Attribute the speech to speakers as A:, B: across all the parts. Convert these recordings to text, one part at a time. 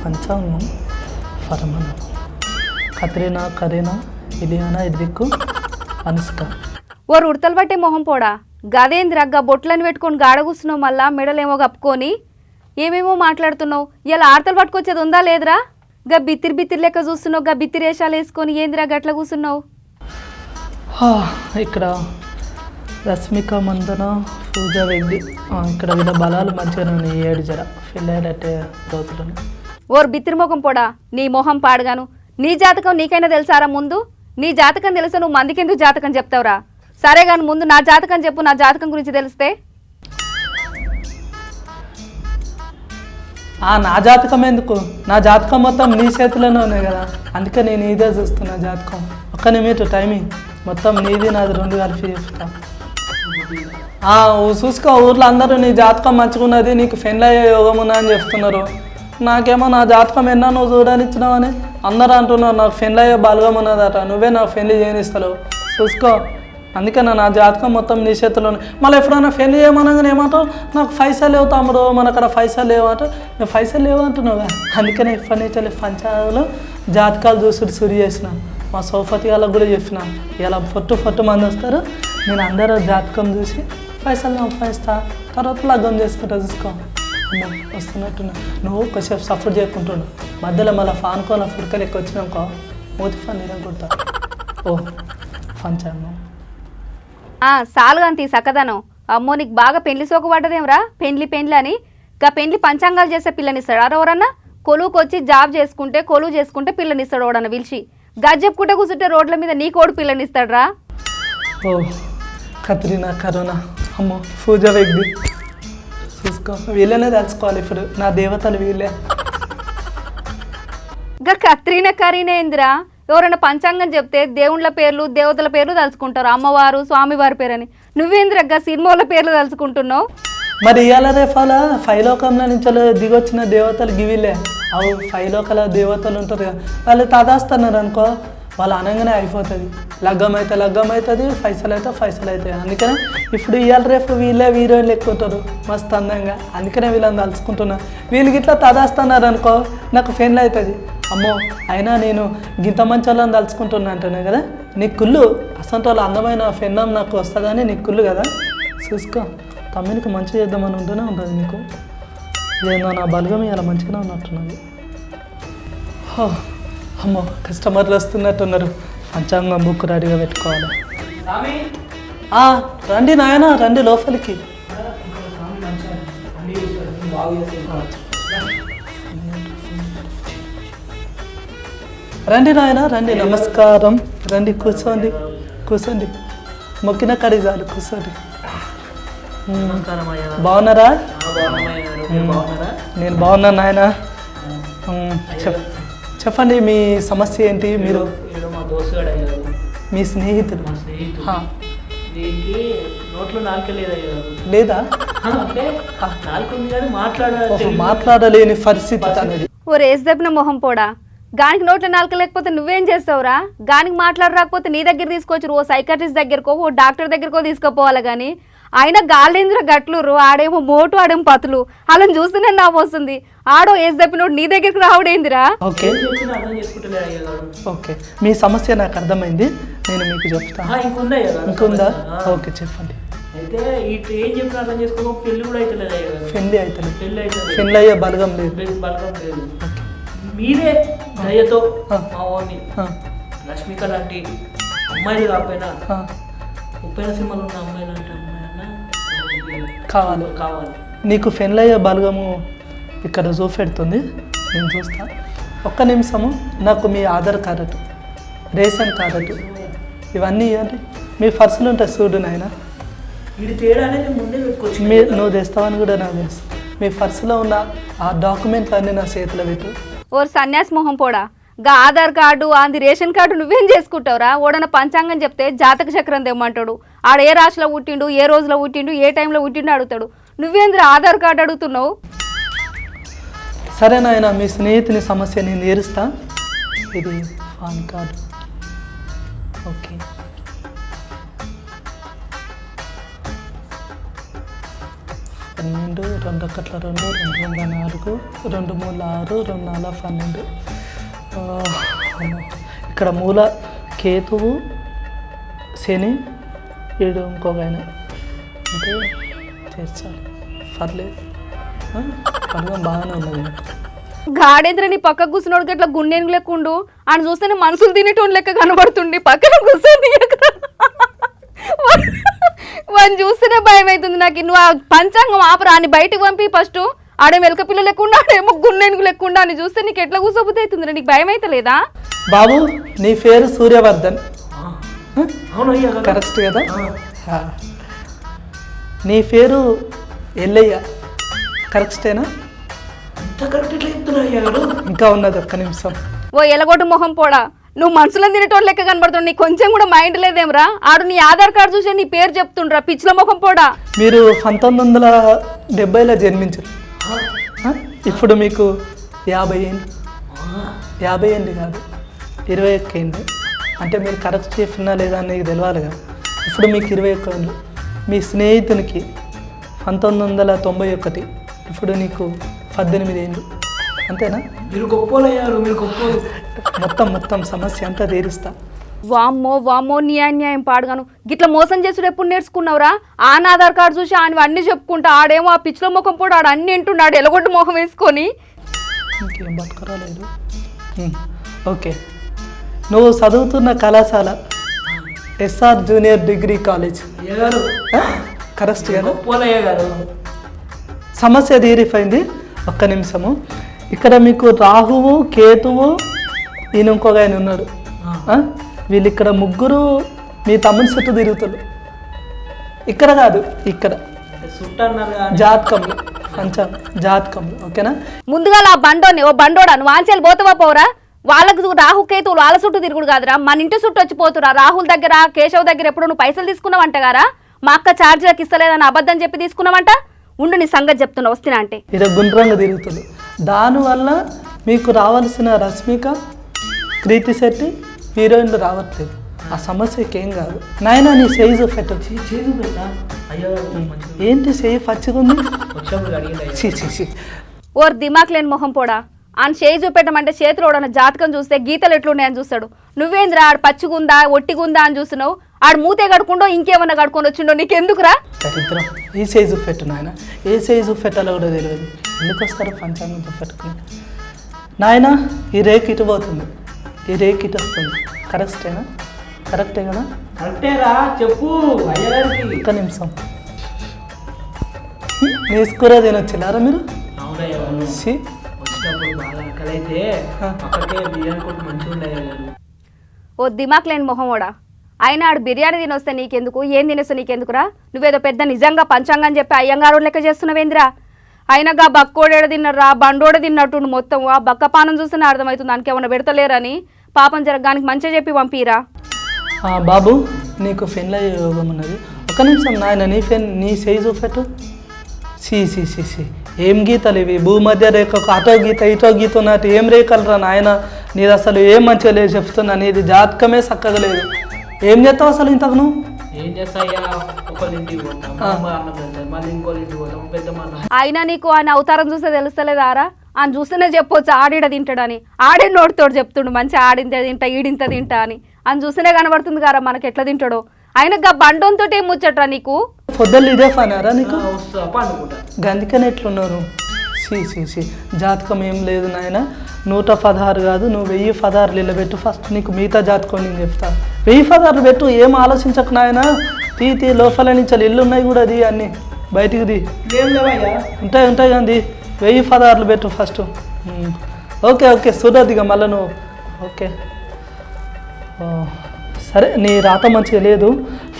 A: పంచాంగం ఫరమన్ కత్రీనా కరీనా ఇలియానా ఇదిక్కు అనుష్క.
B: ఓ ఉడతలు పట్టే మొహం పోడా గదేంద్ర గా బొట్లని పెట్టుకొని గాడ కూర్చున్నావు, మళ్ళా మెడలేమో కప్పుకొని ఏమేమో మాట్లాడుతున్నావు. ఇలా ఆడతలు పట్టుకొచ్చేది ఉందా లేదురా? గా బిత్తిరి బిత్తిరి లెక్క చూస్తున్నావు, గా బిత్తిరి వేషాలు వేసుకొని ఏందిరా గట్ల కూర్చున్నావు?
A: ఇక్కడ రశ్మిక మందన పూజ వెగ్గి ఇక్కడ వీళ్ళ బలాలు మంచిగా ఉన్నాయి. 7 జర ఫిల్లైనట్టే రోజులను.
B: ఓరు బిత్తిరి మొఖం పోడా, నీ మొహం పాడగాను. నీ జాతకం నీకైనా తెలుసారా? ముందు నీ జాతకం తెలుసా? నువ్వు మందికెందుకు జాతకం చెప్తావురా? సరే కానీ ముందు నా జాతకం చెప్పు, నా జాతకం గురించి తెలిస్తే.
A: నా జాతకం ఎందుకు? నా జాతకం మొత్తం నీ చేతిలోనే ఉన్నాయి కదా, అందుకే నేను ఇదే చూస్తున్నా జాతకం. ఒక్క నిమిషం టైమింగ్ మొత్తం నీది నాది 2 కలిపి చెప్తా. చూసుకో, ఊర్లో అందరూ నీ జాతకం మంచుకున్నది, నీకు పెళ్ళయ్యే యోగం ఉన్నా అని చెప్తున్నారు. నాకేమో నా జాతకం ఎన్నా నువ్వు చూడనిచ్చినావని అందరూ అంటున్నారు. నాకు పెళ్ళయ్యే బలగం ఉన్నదట, నువ్వే నాకు పెళ్ళి చేయనిస్తావు. చూసుకో, అందుకే నా జాతకం మొత్తం నీ చేతిలోనే. మళ్ళీ ఎప్పుడైనా పెళ్ళి చేయమనగానే ఏమంటావు, నాకు పైసలు లేవు తమ్ముడు, మన అక్కడ పైసలు లేవు అంటే. నువ్వు పైసలు లేవు అంటున్నావు కదా, అందుకనే ఎప్పటి నుంచి పంచాయతీలో జాతకాలు చూసుడు సురి చేసినాను. మా సౌపతి వాళ్ళకు కూడా చెప్పినాను, ఇలా పొట్టు మంది వస్తారు, నేను అందరూ జాతకం చూసి పైసలు సంపాదిస్తా, తర్వాత లగ్గం చేసుకుంటా. చూసుకో వస్తున్నట్టున్నా, నువ్వు కొంచెం సపోర్ట్ చేయకుంటున్నావు. మధ్యలో మళ్ళీ ఫాన్కోన ఫుడ్కలు ఎక్కువ వచ్చినాకో మూతి ఫన్ నేను కొడతా. పంచాంగం
B: సాలుగంతి సక్కదనం. అమ్మో నీకు బాగా పెళ్లి సోకు పడ్డదేమరా? పెండ్లి అని గా పెండ్లి పంచాంగాలు చేసే పిల్లనిస్తాడు ఎవరన్నా? కొలువుకొచ్చి జాబ్ చేసుకుంటే కొలువు చేసుకుంటే పిల్లనిస్తాడు ఎవడన్నా పిలిచి. గజ్ చెప్పుకుంటే కూర్చుంటే రోడ్ల మీద నీ కోడు పిల్లనిస్తాడురా.
A: కత్రీనా కరోనా అమ్మో పూజ వెగ్గి చూసుకో, వీళ్ళనే తెలుసుకోవాలి ఇప్పుడు, నా దేవతలు వీళ్ళే.
B: గా కత్రీనా కరీనా ఏందిరా? ఎవరైనా పంచాంగం చెప్తే దేవుళ్ళ పేర్లు దేవతల పేర్లు తలుచుకుంటారు, అమ్మవారు స్వామివారి పేరని. నువ్వేంద్రగ్గా సినిమాల పేర్లు తలుచుకుంటున్నావు?
A: మరి ఇవాళ రేపాల 5 లోకంలో నుంచి దిగొచ్చిన దేవతలు గివిలే. అవు 5 లోకాల దేవతలు ఉంటారు కదా, వాళ్ళు తదాస్తున్నారు అనుకో, వాళ్ళు అనగానే అయిపోతుంది. లగ్గం అవుతుంది, పైసలు అవుతాయి. అందుకనే ఇప్పుడు ఇవాళ రేపు వీళ్ళే హీరోయిన్లు ఎక్కుంటారు మస్తు అందంగా, అందుకనే వీళ్ళని తలుచుకుంటున్నా. వీళ్ళకి ఇట్లా తదాస్తున్నారు అనుకో, నాకు పెళ్ళి అవుతుంది. అమ్మో అయినా నేను గింత మంచి వాళ్ళని తలుచుకుంటున్నా అంటున్నాను కదా, నీ కుళ్ళు అసంటి వాళ్ళు అందమైన పెన్నం నాకు వస్తుందని నీ కుళ్ళు కదా. చూసుకో, తమ్మినికి మంచి చేద్దామని ఉంటూనే ఉంటుంది నీకు. ఏదో నా బలగం ఇలా మంచిగానే ఉన్నట్టున్నది. అమ్మో కస్టమర్లు వస్తున్నట్టున్నారు, పంచాంగం బుక్ రెడీగా పెట్టుకోవాలి. రండి నాయన, రండి లోపలికి. రండి నాయన రండి, నమస్కారం. రండి కూర్చోండి. మొక్కిన కడి చాలు, కూర్చోండి. బాగున్నారా? నేను బాగున్నాను నాయన. చెప్పండి మీ సమస్య ఏంటి? మీరు మీ స్నేహితుడు లేదా? మాట్లాడలేని పరిస్థితి అనేది.
B: ఓ రేస్ దెబ్బన మొహం పోడా, గానికి నోట్లో నాలుక లేకపోతే నువ్వేం చేస్తావురా? గానికి మాట్లాడరాకపోతే నీ దగ్గర తీసుకొచ్చి ఓ సైకాట్రిస్ట్ దగ్గరకో ఓ డాక్టర్ దగ్గరకో తీసుకుపోవాలి. కానీ ఆయన గాలేంద్ర గట్లురు, ఆడేమో మోటు ఆడేమో పతులు, అలా చూస్తేనే నవ్వు వస్తుంది. ఆడో ఏజ్ తప్పినోడు నీ దగ్గరికి రావడేందిరా?
A: ఓకే మీ సమస్య నాకు అర్థమైంది, నేను మీకు చెప్తాను. ఇంకుందా? ఓకే చెప్పండి. పెళ్ళి అయ్యే బలగం లేదు.
C: మీరే దయతో మా ఓని రష్మిక లాంటి అమ్మాయిలు కాకపోయినా ఉప్పెన సినిమాలు ఉన్న అమ్మాయిలు అంటే కావాలి.
A: నీకు పెళ్ళయ్యే బలగము ఇక్కడ చూపెడుతుంది, నేను చూస్తా. ఒక్క నిమిషము, నాకు మీ ఆధార్ కార్డు, రేషన్ కార్డు ఇవన్నీ ఇవ్వండి. మీ పర్సులు ఉంటాయి చూడు నాయన.
C: ఇది తేడా అనేది ముందే పెట్టుకోవచ్చు.
A: నువ్వు తెస్తావని కూడా నాకు తెలుసు. మీ పర్సులో ఉన్న ఆ డాక్యుమెంట్లు అన్నీ నా చేతిలో పెట్టు.
B: ఓ సన్యాసి మొహం పోడా, గా ఆధార్ కార్డు అంది రేషన్ కార్డు నువ్వేం చేసుకుంటావురా? ఓడన పంచాంగం చెప్తే జాతక చక్రం తెమ్మంటాడు. ఆడ ఏ రాశిలో పుట్టిండు, ఏ రోజులో పుట్టిండు, ఏ టైంలో పుట్టిండు అడుగుతాడు. నువ్వేంద్ర ఆధార్ కార్డు అడుగుతున్నావు?
A: సరే నాయన, మీ స్నేహితుని సమస్య నేను తీరుస్తా. ఇది పాన్ కార్డు. ఓకే 12, 2 1 2, 2 2 4, 2 3 6, 2 4 12. ఇక్కడ మూల కేతువు శని వీడు ఇంకొక ఆయన అంటే చేర్చాలి పర్లేదు పర్లేదు బాగానే ఉన్నది
B: గాడేంద్ర నీ పక్క కూర్చున్నోడికి ఇట్లా గుండెను లెక్కుండు అని చూస్తేనే మనుషులు తినేటోని లెక్క కనబడుతుండి పక్కన కూర్చొని వాడిని చూస్తేనే భయం అవుతుంది నాకు. నువ్వు ఆ పంచాంగం ఆపరా అని బయటకు పంపి ఫస్ట్ ఆడే మెలక పిల్ల లెక్కుండా ఆడేమో గుండెనుగు లెక్కుండా అని చూస్తే నీకు ఎట్లా కూర్చోబుద్ధి అవుతుంది, నీకు భయం అయితే లేదా?
A: బాబు నీ పేరు సూర్యవర్ధన్
C: అవునయ్యా
A: కరెక్ట్ కదా? నీ పేరు ఎల్లయ్య కరెక్టేనా?
C: అంత కరెక్ట్ ఎట్లా చెప్తున్నా అయ్యా గారు?
A: ఇంకా ఉన్నది ఒక్క నిమిషం.
B: ఓ ఎలగొట్టు మొహం పోడా, నువ్వు మనుషులను తినేటోళ్ళు లెక్క కనబడుతుంది, నీకు కొంచెం కూడా మైండ్ లేదేమ్రా? ఆడు నీ ఆధార్ కార్డు చూసి నీ పేరు చెప్తుండ్రా పిచ్చిల మొహం పోడా.
A: మీరు 1970లో జన్మించారు, ఇప్పుడు మీకు 50 ఏళ్ళు. 50 ఏళ్ళు కాదు 21 ఏళ్ళు. అంటే మీరు కరెక్ట్ చెప్పినా లేదా అని తెలియాలిగా. ఇప్పుడు మీకు 21 ఏళ్ళు. మీ స్నేహితునికి 1991, ఇప్పుడు నీకు 18 ఏళ్ళు. అంతేనా?
C: మీరు గొప్పోలయ్యారు, మీరు గొప్పోలు.
A: మొత్తం సమస్య అంతా తీరుస్తా.
B: వామ్మో వామ్మో నీ అన్యాయం పాడుగాను. గిట్లా మోసం చేసుడు ఎప్పుడు నేర్చుకున్నావురా? ఆన్ ఆధార్ కార్డు చూసి ఆయన అన్ని చెప్పుకుంటా, ఆడేమో ఆ పిచ్చిలో ముఖం పోడు ఆడు అన్ని వింటున్నాడు ఎలగొట్టు మొహం వేసుకొని.
A: ఇంకేం బతకరాలేదు. ఓకే, నువ్వు చదువుతున్న కళాశాల ఎస్ఆర్ జూనియర్ డిగ్రీ కాలేజ్
C: గారు
A: కరెక్ట్ కదా?
C: గొప్పోలయ్య గారు.
A: సమస్య తీరిపోయింది. ఒక్క నిమిషము. ఇక్కడ మీకు రాహువు కేతువు ఈయన ఇంకొక ఆయన ఉన్నాడు. వీళ్ళు ఇక్కడ ముగ్గురు మీ తమ్ముని చుట్టూ తిరుగుతారు. ఇక్కడ కాదు, ఇక్కడ జాతకంలో జాతకంలో. ఓకేనా?
B: ముందుగా ఆ బండోని ఓ బండోడా నువ్వు ఆంచెలు పోతావా పోరా? వాళ్ళకు రాహు కేతువులు వాళ్ళ చుట్టూ తిరుగుడు కాదురా, మన ఇంటి చుట్టూ వచ్చిపోతురా. రాహుల్ దగ్గర కేశవ్ దగ్గర ఎప్పుడు నువ్వు పైసలు తీసుకున్నావంట గారా? మా అక్క ఛార్జీలకు ఇస్తలేదని అబద్ధం చెప్పి తీసుకున్నావంట. ఉండు నీ సంగతి చెప్తున్నా వస్తున్నా అంటే.
A: ఇది గుండ్రంగా తిరుగుతుంది. దానివల్ల మీకు రావాల్సిన రష్మిక, కృతి శెట్టి హీరోయిన్లు రావట్లేదు. ఆ సమస్యకి ఏం కాదు నాయన. నీ సైజు ఫెట్ ఏంటి చేయి పచ్చిగా ఉంది.
B: ఓర్ దిమాక్ లేని మొహం పోడా, ఆయన చేయి చూపెట్టమంటే చేతిలో ఉన్న జాతకం చూస్తే గీతలు ఎట్లున్నాయని చూస్తాడు. నువ్వేంద్రా ఆడు పచ్చిగుందా ఒట్టిగుందా అని చూస్తున్నావు? ఆడు మూతే కడుకుండో ఇంకేమన్నా కడుకొని వచ్చిండో నీకెందుకురా?
A: దరిద్రం. ఈ సైజు పెట్టు నాయన. ఏ సైజు పెట్టాలో కూడా తెలియదు. ఎందుకు వస్తారు పంచాంగం పెట్టుకుని? నాయన ఈ రేక్ ఇటు పోతుంది, ఈ రేక్ ఇటు వస్తుంది. కరెక్టేనా? కరెక్టే కదా?
C: కరెక్టేరా చెప్పు అయ్యగారికి.
A: ఒక్క నిమిషం. నీ స్కూర తినొచ్చినారా మీరు?
C: అవునయ్యా వచ్చినప్పుడు బాగా ఆకలైతే అక్కడికే బిర్యానీ కొట్టి మంచిగా ఉండేది.
B: ఓ దిమాక్ లేని మొహమోడా, ఆయన ఆడు బిర్యానీ తినొస్తే నీకెందుకు, ఏం తినేస్తే నీకెందుకురా? నువ్వేదో పెద్ద నిజంగా పంచాంగం చెప్పి అయ్యంగారు లెక్క చేస్తున్నావేంద్రా? అయినాగా బక్కోడేడ తిన్నారా బండోడ తిన్నట్టుండు మొత్తం. ఆ బక్కపానం చూస్తేనే అర్థమవుతుంది దానికి ఏమన్నా పెడతలేరని. పాపం జరగానికి మంచిగా చెప్పి పంపిరా.
A: బాబు నీకు ఫెన్లయ్యే యోగం ఉన్నది. ఒక నిమిషం నాయన. నీ సైజు పెట్టు. సి ఏం గీతలు ఇవి? భూమధ్య రేఖకు అటో గీత ఇటో గీత ఉన్నట్టు ఏం రేఖలు రా నాయన? నీది అసలు ఏం మంచిగా లేదు చెప్తున్నా. నీది జాతకమే చక్కగా లేదు. ఏం చేస్తావు అసలు ఇంతకు నువ్వు?
C: ఏం చేస్తా ఒకళ్ళింటికి పోతాం, మళ్ళీ ఇంకోళ్ళింటికి పోతాం, పెద్ద.
B: అయినా నీకు ఆయన అవతారం చూస్తే తెలుస్తలేదారా? ఆయన చూస్తేనే చెప్పొచ్చు ఆడిడ తింటాడని. ఆడే నోటితోడు చెప్తుండు మంచిగా ఆడింత తింటా ఈడింత తింటా అని. అని చూస్తేనే కనబడుతుంది కారా మనకి ఎట్లా తింటాడో. ఆయన బండోంతో ఏం ముచ్చట్రా నీకు?
A: పొద్దులు ఇదే పనారా నీకు?
C: అనుకుంటా
A: గందుకని ఎట్లున్నారు? సి జాతకం ఏం లేదు నాయన. 116 కాదు, నువ్వు 1016 నిలబెట్టు ఫస్ట్. నీకు మిగతా జాతకం నేను చెప్తా. 1016 పెట్టు. ఏం ఆలోచించకు నాయన. తీ లోపల నుంచి ఇల్లు ఉన్నాయి కూడా, అది అన్నీ బయటికి ది. ఉంటాయి కానీ 1016 పెట్టు ఫస్ట్. ఓకే చూడద్దిగా మళ్ళీ నువ్వు. ఓకే సరే, నీ రాత మంచిగా లేదు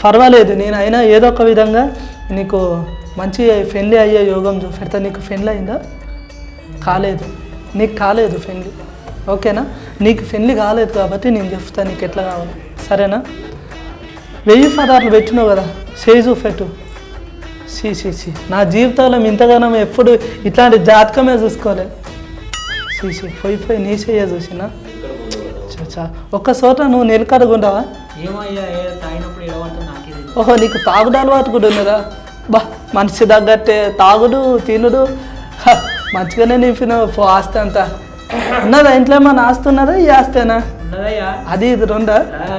A: పర్వాలేదు. నేను అయినా ఏదో ఒక విధంగా నీకు మంచి ఫ్రెండ్లీ అయ్యే యోగం పెడతా. నీకు ఫ్రెండ్లీ అయిందా? కాలేదు. నీకు కాలేదు ఫ్రెండ్లీ. ఓకేనా? నీకు ఫ్రెండ్లీ కాలేదు కాబట్టి నేను చెప్తాను నీకు ఎట్లా కావాలి. సరేనా? 1016 పెట్టినావు కదా, సైజు పెట్టు. సి నా జీవితంలో ఇంతగానో ఎప్పుడు ఇట్లాంటి జాతకమే చూసుకోలేదు. పోయి నీ చెయ్య చూసినా. ఒక్క చోట నువ్వు నిలకడగుంటావా?
C: ఏమయ్యా తాగినప్పుడు ఏడవడుతుంది నాకే.
A: ఓహో నీకు తాగుడు అలవాటు కూడా ఉన్నదా? బా మనిషి తగ్గట్టే తాగుడు తినుడు మంచిగానే నింపిన ఆస్తి అంతా ఉన్నదా ఇంట్లో ఏమన్నా ఆస్తి ఉన్నదా ఈ ఆస్తేనా
C: ఉన్నదయ్యా
A: అది ఇది రెండా
C: ఆ,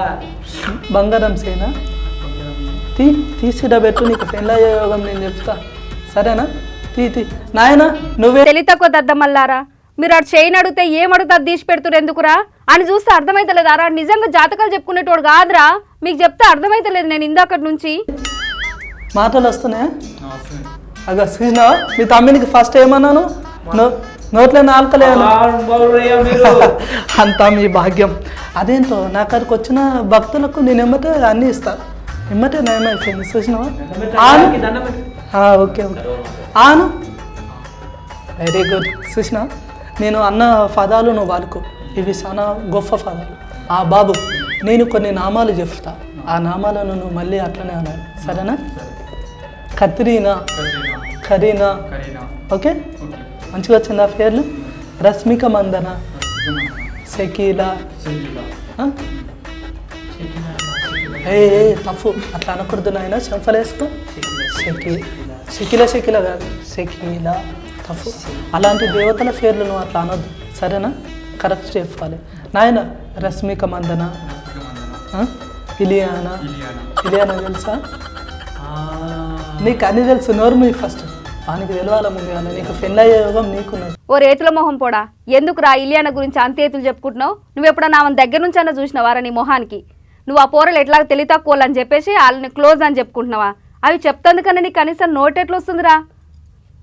A: బంగారం సేనా తీసిడ పెట్టు నీకు పెళ్ళి అయ్యే యోగం నేను చెప్తా సరేనా తీ నాయన నువ్వే
B: తెలి తక్కువ దద్దమల్లారా మీరు అటు చేయని అడిగితే ఏం అడుగుతా తీసి పెడుతురు ఎందుకురా అని చూస్తే అర్థమైతలేదారా నిజంగా జాతకాలు చెప్పుకునేటోడు కాదురా మీకు చెప్తే అర్థమైతలేదు నేను ఇందాకటి నుంచి
A: మాటలు వస్తున్నాయా అగ శ్రీనా మీ తమ్మినికి ఫస్ట్ ఏమన్నాను నోట్లో నాలుకలేను
C: బాగున్నాయ్యా మీరు
A: అంతా మీ భాగ్యం అదేంటో నా కాడికి వచ్చిన భక్తులకు నేను ఎమ్మటే అన్నీ ఇస్తా ఎమ్మటే నయమైపోయింది చూసినావా ఆను
C: దండం పెట్టు.
A: ఓకే ఆను వెరీ గుడ్ చూసినా నేను అన్న పదాలు నువ్వు వాడుకో ఇవి చాలా గొప్ప పదాలు బాబు నేను కొన్ని నామాలు చెప్తా ఆ నామాలను నువ్వు మళ్ళీ అట్లనే అనాలి సరేనా కత్రీనా కరీనా ఓకే మంచిగా వచ్చిందా పేర్లు రశ్మిక మందన షకీలా ఏ తప్పు అట్లా అనకూడదు నాయన చెంపలేసుకో షకీలా కాదు షకీలా తప్పు అలాంటి దేవతల పేర్లు నువ్వు అట్లా అనొద్దు సరేనా కరెక్ట్ చెప్పాలి నాయన రశ్మిక మందన ఇలియానా తెలుసా నీకు అన్ని తెలుసు నోరు మీ ఫస్ట్ వానికి తెలవాల ముందు కానీ నీకు పెళ్ళయ్యే యోగం నీకున్నది
B: ఓ రేతుల మొహం పోడా ఎందుకు రా ఇలియానా గురించి అంతేతులు చెప్పుకుంటున్నావు నువ్వు ఎప్పుడన్నా ఆమె దగ్గర నుంచి అన్న చూసినావారా నీ మొహానికి నువ్వు ఆ పోరలు ఎట్లా తెలివి తక్కువ అని చెప్పేసి వాళ్ళని క్లోజ్ అని చెప్పుకుంటున్నావా అవి చెప్తందుకన్నా నీకు కనీసం నోట్ ఎట్లా వస్తుందిరా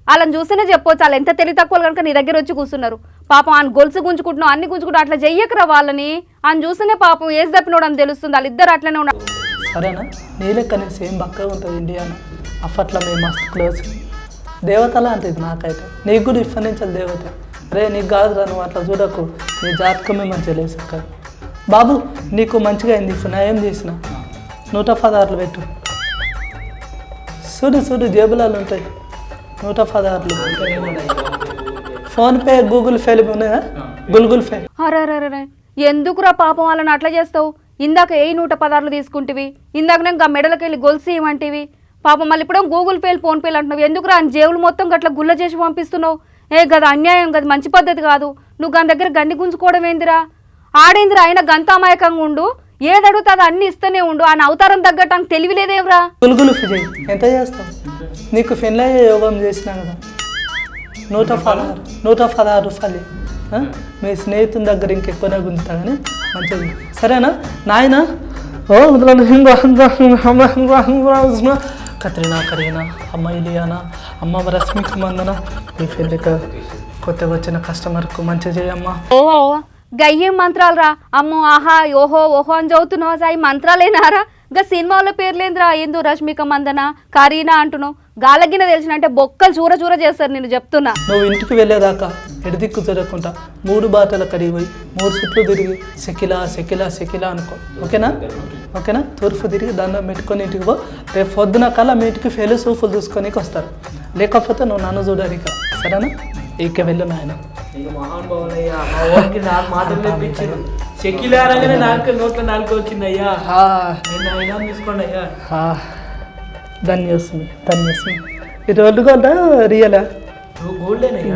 B: వాళ్ళని చూస్తేనే చెప్పొచ్చు వాళ్ళు ఎంత తెలివి తక్కువ కనుక నీ దగ్గర వచ్చి కూర్చున్నారు పాపం ఆయన గొలుసు గుంజుకుంటున్నావు అన్ని గుంజుకుంటున్నావు అట్లా చెయ్యకరా వాళ్ళని ఆయన చూస్తేనే పాపం ఏసి తప్పినోడు అని తెలుస్తుంది వాళ్ళిద్దరు అట్లనే ఉన్నారు
A: సరేనా నీ లెక్కనే సేమ్ బక్కగా ఉంటుంది ఇండియానా అప్పట్లో మేము మస్తు క్లోజ్ దేవతలా అంటది నాకైతే నీకు కూడా ఇప్పటి నుంచి దేవత రే నీకు కాదురా నువ్వు అట్లా చూడకు నీ జాతకమే మంచిగా లేదు అక్కడ బాబు నీకు మంచిగా అయింది ఇప్పుడు నా ఏం చేసిన 116 పెట్టు చూడు జేబులాలు ఉంటాయి 116 ఫోన్పే గూగుల్ పే ఉన్నాయా గూగుల్ పే
B: అరే ఎందుకురా పాపం వాళ్ళని అట్లా చేస్తావు ఇందాక 116 తీసుకుంటివి ఇందాక నేను మెడలకి వెళ్ళి గొలుసు ఇవ్వంటివి పాపం మళ్ళీ ఇప్పుడు గూగుల్ పేలు ఫోన్ పేలు అంటున్నావు ఎందుకురా అని జేబులు మొత్తం గట్ల గుల్ల చేసి పంపిస్తున్నావు గది అన్యాయం గది మంచి పద్ధతి కాదు నువ్వు దాని దగ్గర గండి గుంజుకోవడం ఏందిరా ఆడేందిరా అయినా గంత అమాయకంగా ఉండు ఏది అడుగుతా అది అన్ని ఇస్తూనే ఉండు ఆయన అవతారం తగ్గట్టు తెలివి లేదేమ్రా
A: గుల్గులు ఫిజయ్ ఎంత చేస్తావు నీకు పెళ్ళయ్యే యోగం చేసినా కదా 116 రూపాయలు మీ స్నేహితుని దగ్గర ఇంకెక్కువనే గుంజుతా కానీ మంచిది సరేనా నాయన కత్రీనా కరీనా అమ్మ ఇలియానా అమ్మ రశ్మిక మందన ఈ పెళ్ళిక కొత్తగా వచ్చిన కస్టమర్కు మంచిగా చేయమ్మా
B: ఓ గయ్యేం మంత్రాలు రా అమ్మో ఆహా ఓహో అని చదువుతున్నావు సాయి మంత్రాలేనారా గా సినిమాలో పేర్లేంద్రా ఏందో రష్మిక మందన కరీనా అంటున్నావు గాలగిన తెలిసినంటే బొక్కలు చూర చేస్తారు నేను చెప్తున్నా
A: నువ్వు ఇంటికి వెళ్ళేదాకా ఎడదిక్కు తిరగకుండా 3 బాటల కడిగి పోయి 3 చుట్లు తిరిగి సెకిలా అనుకో ఓకేనా తూర్పు తిరిగి దండం పెట్టుకొని ఇంటికి పో రేపు పొద్దున కల్లా మీ ఇంటికి ఫెయిల్ సూఫులు చూసుకొనికి వస్తారు లేకపోతే నువ్వు నన్ను చూడాలి ఇక సరేనా ఇక వెళ్ళు నాయన
C: మహానుభావులయ్యా మా ఊరికి నాకు మాటలు నేర్పించారు చెక్కిలారగానే నాకు నోట్లో నాలుగు వచ్చిందయ్యా నేను అయినా తీసుకోండి అయ్యా
A: ధన్యస్మి ఇది రోడ్డు గోల్డా రియలా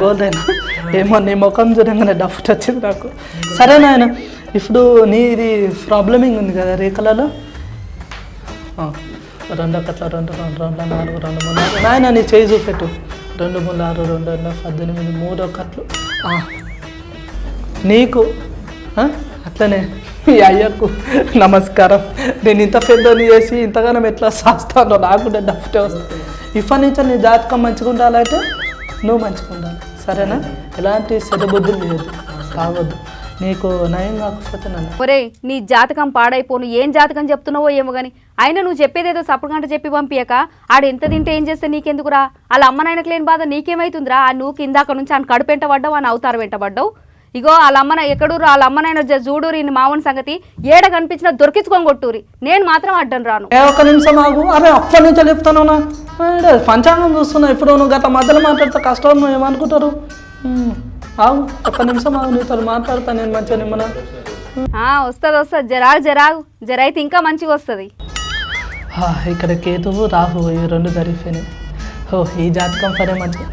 A: గోల్డ్ అయినా ఏమో నీ ముఖం చూడంగానే డఫ్ట్ వచ్చింది నాకు సరే నాయన ఇప్పుడు నీది ప్రాబ్లమింగ్ ఉంది కదా రేఖలలో 2 ఒకట్ల 2 2 4 2 3 నాయన నీ చేయి చూపెట్టు 2 3 6 2 18 3 ఒకట్లు నీకు అట్లనే మీ అయ్యకు నమస్కారం నేను ఇంత పెద్దని చేసి ఇంతగానో ఎట్లా శాస్తానో నాకు డఫ్టే వస్తుంది ఇప్పటి నుంచి నీ జాతకం మంచిగా ఉండాలంటే నువ్వు మంచిగా ఉండాలి సరేనా ఎలాంటి సెదబుద్ధులు లేదు కావద్దు నీకు నయం కాకపోతే నన్ను
B: ఒరే నీ జాతకం పాడైపోను ఏం జాతకం చెప్తున్నావో ఏమో కానీ అయినా నువ్వు చెప్పేదేదో సపడగంట చెప్పి పంపించక ఆడు ఎంత తింటే ఏం చేస్తే నీకెందుకురా వాళ్ళ అమ్మ నాయనకు లేని బాధ నీకేమైతుందిరా ఆ నువ్వు కిందాక నుంచి ఆయన కడుపు వెంటబడ్డావు అని అవతారం వెంటబడ్డావు ఇగో వాళ్ళ అమ్మన ఎక్కడూరు వాళ్ళ అమ్మనైనా చూడూరు ఈ మామూలు సంగతి ఏడ కనిపించినా దొరికించుకొని కొట్టూరి నేను మాత్రం అడ్డం రాను
A: ఒక్క నిమిషం ఆగు అరే అప్పటి నుంచో చెప్తాను పంచాంగం చూస్తున్నా ఇప్పుడు నువ్వు గత మధ్యలో మాట్లాడితే కష్టం ఏమనుకుంటారు ఆగు ఒక్క నిమిషం ఆగు నీతో మాట్లాడతా నేను మంచిగా నిమ్మన
B: వస్తుంది జరైతే ఇంకా మంచిగా వస్తుంది
A: ఇక్కడ కేతువు రాహు ఈ 2 జరిగిపోయినాయి ఓ ఈ జాతకం సరే మంచి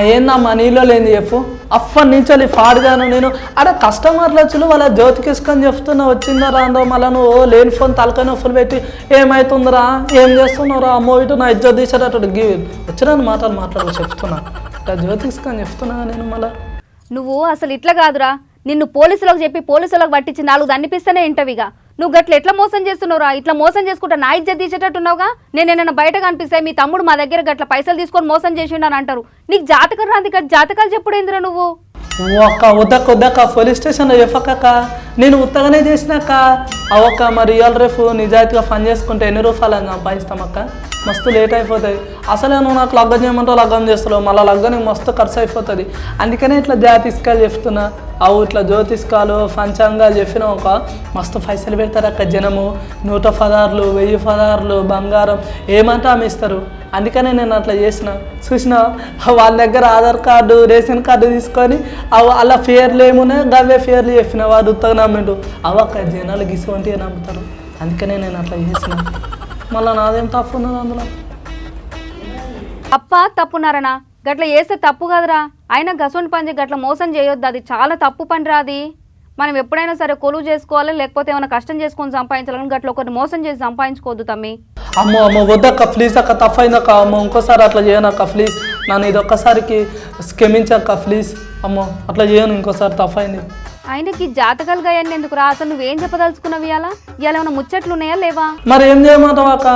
A: ఏందమ్మా నీలో లేని చెప్పు అప్పటి నుంచి అది ఫాడ్గాను నేను ఆడ కస్టమర్లు వచ్చి వాళ్ళ జ్యోతికిసుకొని చెప్తున్నా వచ్చిందా రాందో మళ్ళీ నువ్వు లేని ఫోన్ తలకాయ నొప్పులు పెట్టి ఏమవుతుందిరా ఏం చేస్తున్నావురా అమ్మో ఇటు నా ఇజ్జత్ తీసేటట్టు వచ్చిన మాట్లాడు చెప్తున్నా ఇట్లా జ్యోతికిసుకొని చెప్తున్నా నేను మళ్ళీ
B: నువ్వు అసలు ఇట్లా కాదురా నిన్ను పోలీసులకు చెప్పి పోలీసులకు పట్టించి 4 అనిపిస్తేనే ఇంటవిగా నువ్వు గట్ల ఎట్లా మోసం చేస్తున్నావురా ఇట్లా మోసం చేసుకుంటా నా ఇజ్జత్ తీసేటట్టున్నావుగా నేను ఏమైనా బయట కనిపిస్తే మీ తమ్ముడు మా దగ్గర గట్ల పైసలు తీసుకొని మోసం చేసిండు అని అంటారు నీకు జాతకం రాంది కదా జాతకాలు చెప్పుడేందిరా నువ్వు
A: వద్దక్క పోలీస్ స్టేషన్లో చెప్పక్క నేను ఉత్తగానే చేసినాక అవక్క మరి ఇవాళ రేపు నిజాయితీగా పని చేసుకుంటే ఎన్ని రూపాయలు అని సంపాదిస్తామక్క మస్తు లేట్ అయిపోతుంది అసలే నువ్వు నాకు లగ్గం చేయమంటావు లగ్గం చేస్తున్నావు మళ్ళీ లగ్గానికి మస్తు ఖర్చు అయిపోతుంది అందుకనే ఇట్లా జ్యోతిష్కాలు చెప్తున్నా ఇట్లా జ్యోతిష్కాలు పంచాంగాలు చెప్పినా ఒక మస్తు పైసలు పెడతారు అక్క జనము 116 1000 బంగారం ఏమంటే ఆమె ఇస్తారు అందుకనే నేను అట్లా చేసిన చూసిన వాళ్ళ దగ్గర ఆధార్ కార్డు రేషన్ కార్డు తీసుకొని అలా ఫేర్లు ఏమున్నాయి గవే ఫేర్లు చెప్పిన వాడు ఉత్తగా నమ్మిండు అక్క జనాలు గిసువంటిగా నమ్ముతారు అందుకనే నేను అట్లా చేసిన మళ్ళీ నాదేం తప్పు ఉన్నది అందులో
B: అప్ప తప్పున్నారనా గట్ల చేస్తే తప్పు కదరా అయినా గసొంటి పని గట్ల మోసం చేయొద్దు అది చాలా తప్పు పని రా అది మనం ఎప్పుడైనా సరే కొలువు చేసుకోవాలి లేకపోతే ఏమైనా కష్టం చేసుకొని సంపాదించాలని గట్ల ఒకరిని మోసం చేసి సంపాదించుకోవద్దు తమ్మి
A: అమ్మో వద్దక్క ప్లీజ్ అక్క తప్పైందక్క అమ్మో ఇంకోసారి అట్లా చేయనక్క ప్లీజ్ నన్ను ఇది ఒక్కసారికి క్షమించక్క ప్లీజ్ అమ్మో అట్లా చేయను ఇంకోసారి తప్పైంది
B: ఆయనకి జాతకాలు గాయన్ని ఎందుకు రా అసలు నువ్వేం చెప్పదలుచుకున్నావు ఇవాళ ఏమైనా ముచ్చట్లు ఉన్నాయా లేవా
A: మరి ఏం చేయమంటావు అక్క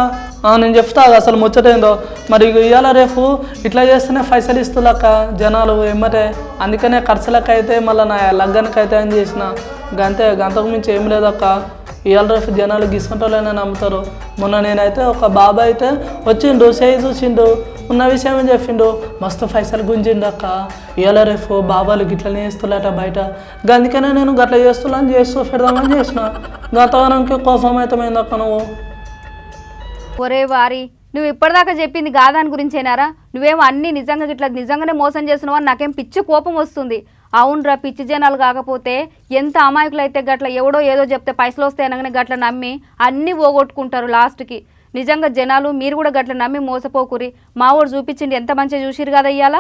A: నేను చెప్తా అసలు ముచ్చటేందో మరి ఇవాళ రేపు ఇట్లా చేస్తేనే పైసలు ఇస్తులక్క జనాలు ఏమటే అందుకనే ఖర్చులకు అయితే మళ్ళీ నా లగ్గానికి అయితే అని చేసిన గంతకు మించి ఏం లేదక్క ఇవాళ రేపు జనాలు గిసుకుంటారని నమ్ముతారు మొన్న నేనైతే ఒక బాబా అయితే వచ్చిండు చేయి చూసిండు ఉన్న విషయం ఏం చెప్పిండు మస్తు పైసలు గుంజిండు అక్క ఇవాళ రేపు బాబాలు గిట్లనే చేస్తులట బయట అందుకనే నేను గట్ల చేస్తున్నా చేస్తూ పెడదామని చేసిన గతవానికి కోపం అవుతామైంది అక్క నువ్వు
B: ఒరే వారి నువ్వు ఇప్పటిదాకా చెప్పింది గాదాని గురించేనారా నువ్వేమో అన్ని నిజంగా ఇట్లా నిజంగానే మోసం చేస్తున్నావు అని నాకేం పిచ్చి కోపం వస్తుంది అవునరా పిచ్చి జనాలు కాకపోతే ఎంత అమాయకులు అయితే గట్ల ఎవడో ఏదో చెప్తే పైసలు వస్తాయి అనగానే గట్ల నమ్మి అన్నీ పోగొట్టుకుంటారు లాస్ట్కి నిజంగా జనాలు మీరు కూడా గట్ల నమ్మి మోసపోకురి మావోడు చూపించింది ఎంత మంచిగా చూసిరు కదా ఇయ్యాల